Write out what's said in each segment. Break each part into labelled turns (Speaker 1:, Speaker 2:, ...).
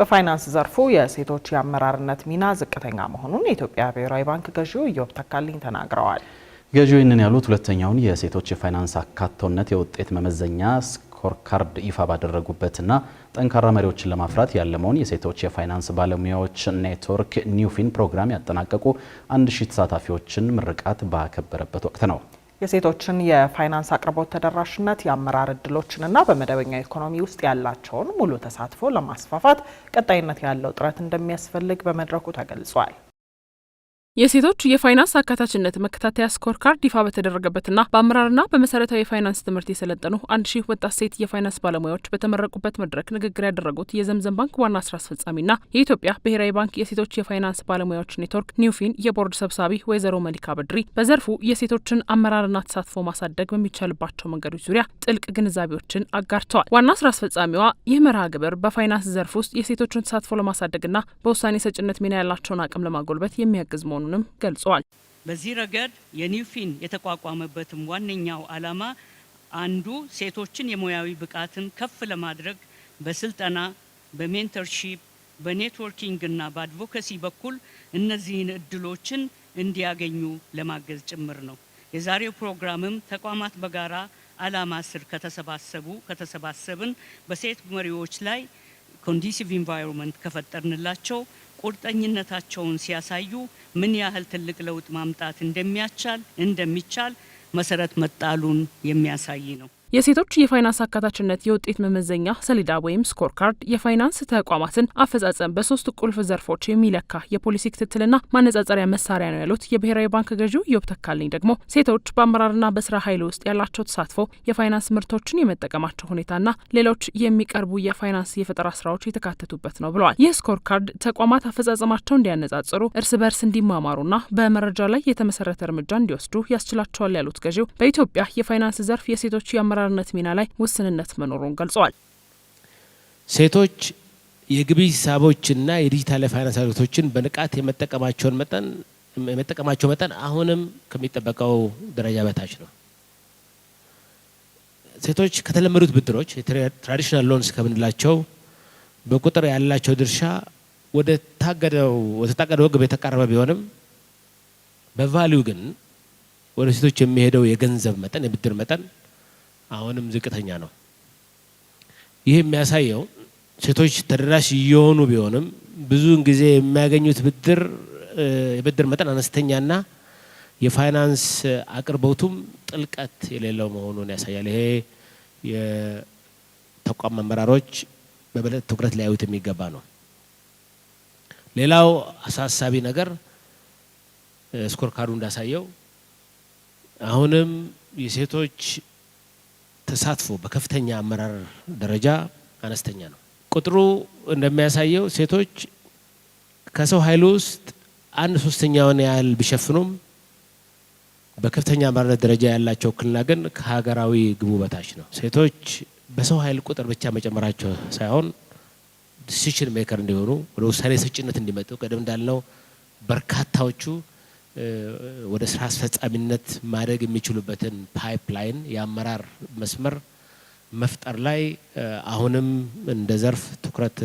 Speaker 1: በፋይናንስ ዘርፉ የሴቶች የአመራርነት ሚና ዝቅተኛ መሆኑን የኢትዮጵያ ብሔራዊ ባንክ ገዢው ኢዮብ ተካልኝ ተናግረዋል።
Speaker 2: ገዢው ይህንን ያሉት ሁለተኛውን የሴቶች የፋይናንስ አካቶነት የውጤት መመዘኛ ስኮርካርድ ይፋ ባደረጉበትና ጠንካራ መሪዎችን ለማፍራት ያለመውን የሴቶች የፋይናንስ ባለሙያዎች ኔትወርክ ኒውፊን ፕሮግራም ያጠናቀቁ 1000 ተሳታፊዎችን ምርቃት ባከበረበት ወቅት ነው።
Speaker 1: የሴቶችን የፋይናንስ አቅርቦት ተደራሽነት፣ የአመራር እድሎችንና በመደበኛ ኢኮኖሚ ውስጥ ያላቸውን ሙሉ ተሳትፎ ለማስፋፋት ቀጣይነት ያለው ጥረት እንደሚያስፈልግ በመድረኩ ተገልጿል።
Speaker 3: የሴቶች የፋይናንስ አካታችነት መከታተያ ስኮርካርድ ይፋ በተደረገበትና በአመራርና በመሰረታዊ የፋይናንስ ትምህርት የሰለጠኑ 1000 ወጣት ሴት የፋይናንስ ባለሙያዎች በተመረቁበት መድረክ ንግግር ያደረጉት የዘምዘም ባንክ ዋና ስራ አስፈጻሚና የኢትዮጵያ ብሔራዊ ባንክ የሴቶች የፋይናንስ ባለሙያዎች ኔትወርክ ኒውፊን የቦርድ ሰብሳቢ ወይዘሮ መሊካ በድሪ በዘርፉ የሴቶችን አመራርና ተሳትፎ ማሳደግ በሚቻልባቸው መንገዶች ዙሪያ ጥልቅ ግንዛቤዎችን አጋርተዋል። ዋና ስራ አስፈጻሚዋ ይህ መርሃ ግብር በፋይናንስ ዘርፍ ውስጥ የሴቶችን ተሳትፎ ለማሳደግና በውሳኔ ሰጭነት ሚና ያላቸውን አቅም ለማጎልበት የሚያግዝ መሆኑንም ገልጸዋል።
Speaker 4: በዚህ ረገድ የኒውፊን የተቋቋመበትም ዋነኛው ዓላማ አንዱ ሴቶችን የሙያዊ ብቃትን ከፍ ለማድረግ በስልጠና፣ በሜንተርሺፕ፣ በኔትወርኪንግ እና በአድቮኬሲ በኩል እነዚህን እድሎችን እንዲያገኙ ለማገዝ ጭምር ነው። የዛሬው ፕሮግራምም ተቋማት በጋራ ዓላማ ስር ከተሰባሰብን በሴት መሪዎች ላይ ኮንዲሲቭ ኢንቫይሮንመንት ከፈጠርንላቸው ቁርጠኝነታቸውን ሲያሳዩ ምን ያህል ትልቅ ለውጥ ማምጣት እንደሚቻል መሰረት መጣሉን የሚያሳይ ነው።
Speaker 3: የሴቶች የፋይናንስ አካታችነት የውጤት መመዘኛ ሰሌዳ ወይም ስኮርካርድ የፋይናንስ ተቋማትን አፈጻጸም በሶስት ቁልፍ ዘርፎች የሚለካ የፖሊሲ ክትትልና ማነጻጸሪያ መሳሪያ ነው ያሉት የብሔራዊ ባንክ ገዢው ኢዮብ ተካልኝ ደግሞ ሴቶች በአመራርና በስራ ኃይል ውስጥ ያላቸው ተሳትፎ የፋይናንስ ምርቶችን የመጠቀማቸው ሁኔታና ሌሎች የሚቀርቡ የፋይናንስ የፈጠራ ስራዎች የተካተቱበት ነው ብለዋል። ይህ ስኮርካርድ ተቋማት አፈጻጸማቸው እንዲያነጻጽሩ፣ እርስ በርስ እንዲማማሩና በመረጃ ላይ የተመሰረተ እርምጃ እንዲወስዱ ያስችላቸዋል ያሉት ገዢው በኢትዮጵያ የፋይናንስ ዘርፍ የሴቶች ነት ሚና ላይ ውስንነት መኖሩን ገልጸዋል።
Speaker 5: ሴቶች የግብይት ሂሳቦችና የዲጂታል የፋይናንስ አገልግሎቶችን በንቃት የመጠቀማቸው መጠን አሁንም ከሚጠበቀው ደረጃ በታች ነው። ሴቶች ከተለመዱት ብድሮች ትራዲሽናል ሎንስ ከምንላቸው በቁጥር ያላቸው ድርሻ ወደ ታቀደው ግብ የተቃረበ ቢሆንም በቫልዩ ግን ወደ ሴቶች የሚሄደው የገንዘብ መጠን የብድር መጠን አሁንም ዝቅተኛ ነው። ይህ የሚያሳየው ሴቶች ተደራሽ እየሆኑ ቢሆንም ብዙውን ጊዜ የሚያገኙት የብድር መጠን አነስተኛና የፋይናንስ አቅርቦቱም ጥልቀት የሌለው መሆኑን ያሳያል። ይሄ የተቋም አመራሮች በበለጠ ትኩረት ሊያዩት የሚገባ ነው። ሌላው አሳሳቢ ነገር ስኮርካርዱ እንዳሳየው አሁንም የሴቶች ተሳትፎ በከፍተኛ አመራር ደረጃ አነስተኛ ነው። ቁጥሩ እንደሚያሳየው ሴቶች ከሰው ኃይል ውስጥ 1/3 ያህል ቢሸፍኑም በከፍተኛ አመራር ደረጃ ያላቸው ውክልና ግን ከሀገራዊ ግቡ በታች ነው። ሴቶች በሰው ኃይል ቁጥር ብቻ መጨመራቸው ሳይሆን ዲሲሽን ሜከር እንዲሆኑ ወደ ውሳኔ ሰጭነት እንዲመጡ ቀደም እንዳልነው በርካታዎቹ ወደ ስራ አስፈጻሚነት ማደግ የሚችሉበትን ፓይፕላይን የአመራር መስመር መፍጠር ላይ አሁንም እንደ ዘርፍ ትኩረት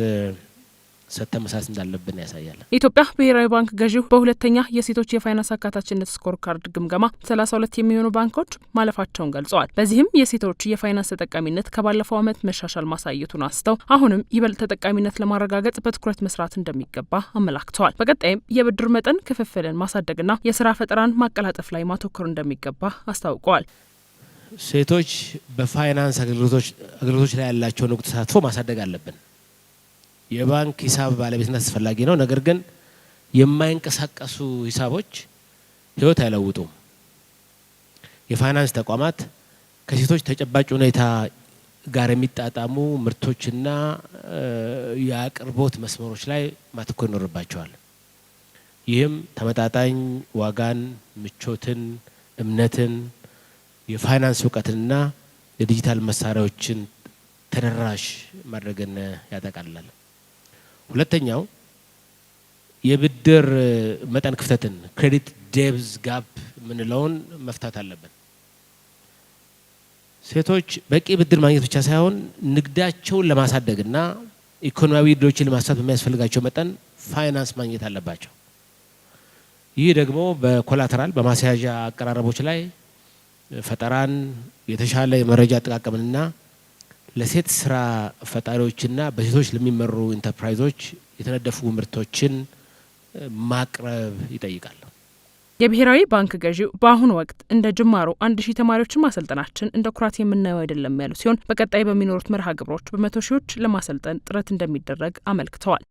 Speaker 5: ሰጥተን መስራት እንዳለብን ያሳያል።
Speaker 3: የኢትዮጵያ ብሔራዊ ባንክ ገዢው በሁለተኛ የሴቶች የፋይናንስ አካታችነት ስኮርካርድ ግምገማ 32 የሚሆኑ ባንኮች ማለፋቸውን ገልጸዋል። በዚህም የሴቶች የፋይናንስ ተጠቃሚነት ከባለፈው ዓመት መሻሻል ማሳየቱን አስተው አሁንም ይበልጥ ተጠቃሚነት ለማረጋገጥ በትኩረት መስራት እንደሚገባ አመላክተዋል። በቀጣይም የብድር መጠን ክፍፍልን ማሳደግና የስራ ፈጠራን ማቀላጠፍ ላይ ማተኮር እንደሚገባ አስታውቀዋል።
Speaker 5: ሴቶች በፋይናንስ አገልግሎቶች ላይ ያላቸውን ንቁ ተሳትፎ ማሳደግ አለብን። የባንክ ሂሳብ ባለቤትነት አስፈላጊ ነው። ነገር ግን የማይንቀሳቀሱ ሂሳቦች ህይወት አይለውጡም። የፋይናንስ ተቋማት ከሴቶች ተጨባጭ ሁኔታ ጋር የሚጣጣሙ ምርቶችና የአቅርቦት መስመሮች ላይ ማተኮር ይኖርባቸዋል። ይህም ተመጣጣኝ ዋጋን፣ ምቾትን፣ እምነትን፣ የፋይናንስ እውቀትንና የዲጂታል መሳሪያዎችን ተደራሽ ማድረግን ያጠቃልላል። ሁለተኛው የብድር መጠን ክፍተትን ክሬዲት ዴፕዝ ጋፕ ምንለውን መፍታት አለብን። ሴቶች በቂ ብድር ማግኘት ብቻ ሳይሆን ንግዳቸውን ለማሳደግና ኢኮኖሚያዊ እድሎችን ለማሳት በሚያስፈልጋቸው መጠን ፋይናንስ ማግኘት አለባቸው። ይህ ደግሞ በኮላተራል በማስያዣ አቀራረቦች ላይ ፈጠራን፣ የተሻለ የመረጃ አጠቃቀምንና ለሴት ስራ ፈጣሪዎችና በሴቶች ለሚመሩ ኢንተርፕራይዞች የተነደፉ ምርቶችን ማቅረብ ይጠይቃል።
Speaker 3: የብሔራዊ ባንክ ገዢው በአሁኑ ወቅት እንደ ጅማሮ 1000 ተማሪዎችን ማሰልጠናችን እንደ ኩራት የምናየው አይደለም ያሉ ሲሆን በቀጣይ በሚኖሩት መርሃ ግብሮች በመቶ ሺዎች ለማሰልጠን ጥረት እንደሚደረግ አመልክተዋል።